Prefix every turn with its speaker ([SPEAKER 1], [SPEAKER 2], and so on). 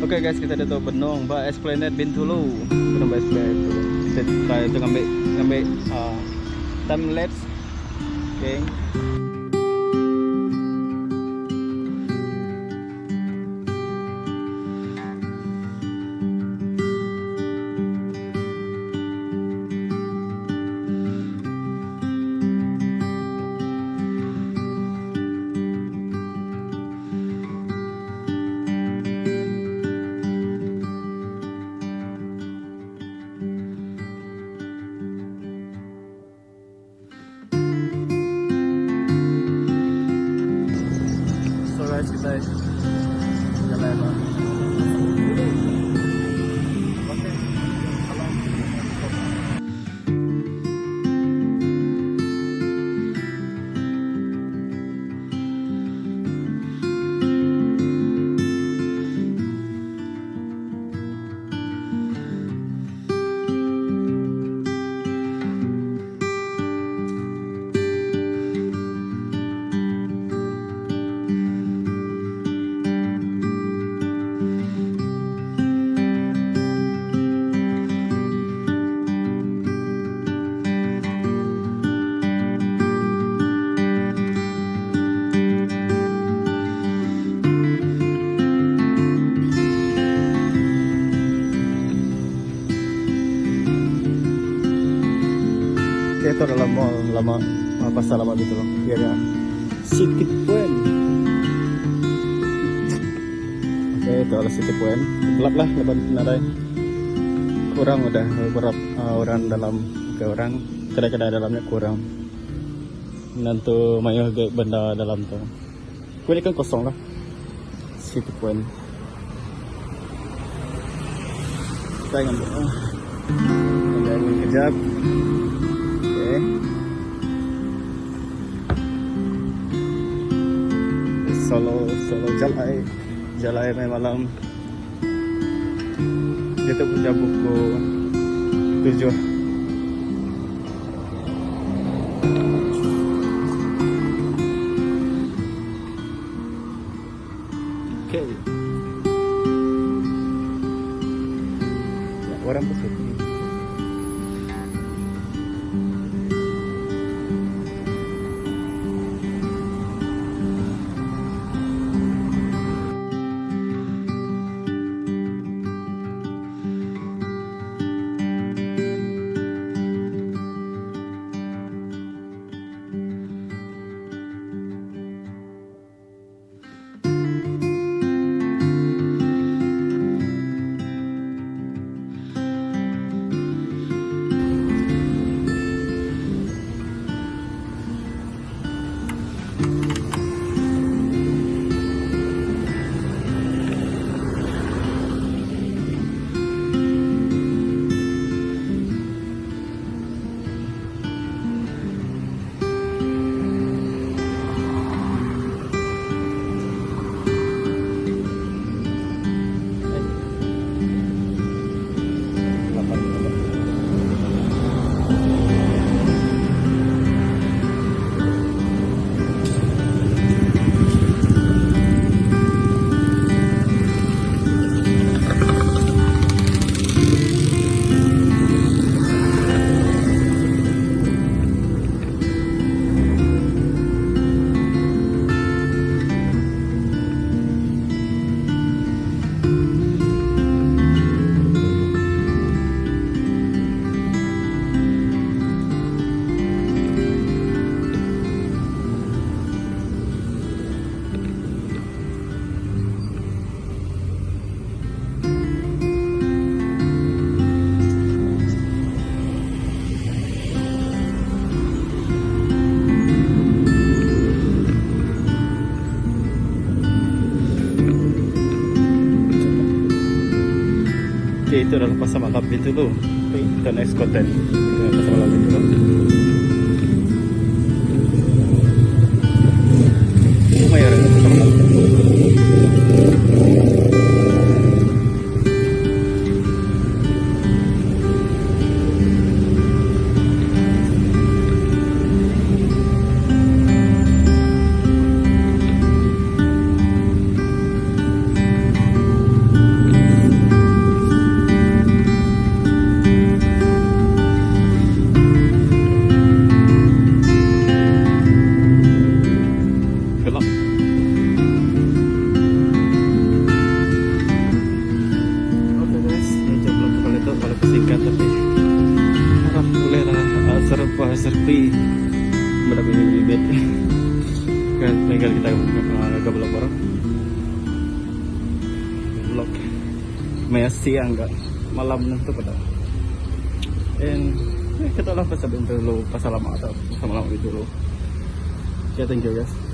[SPEAKER 1] Oke guys, kita ada Benong, Mbak Esplanade Bintulu. Benong Mbak Esplanade Bintulu. Kita try untuk ngambil time lapse. Oke. Guys, kita jalan apa? Oke. Itu adalah mall lama, pasar lama gitu loh. Iya kan? City Point. Oke, itu adalah City Point. Gelap lah lebar narai. Kurang udah beberapa orang dalam ke orang kedai-kedai dalamnya kurang. Nanti mayu benda dalam tuh. Ini kan kosong lah. City Point. Kita ngambil kejap. Solo Jalai malam. Dia tu punya buku 7. Okay. Ya, orang pun sepi. Itu adalah pasar malam Bintulu. Kita next content pasar malam Bintulu. Lumayan pasar malam. kita gablok bareng. Vlog Maya siang enggak malam nanti pada. And kita lah pasabin dulu pasalamatan sama dulu. Ya, thank you guys.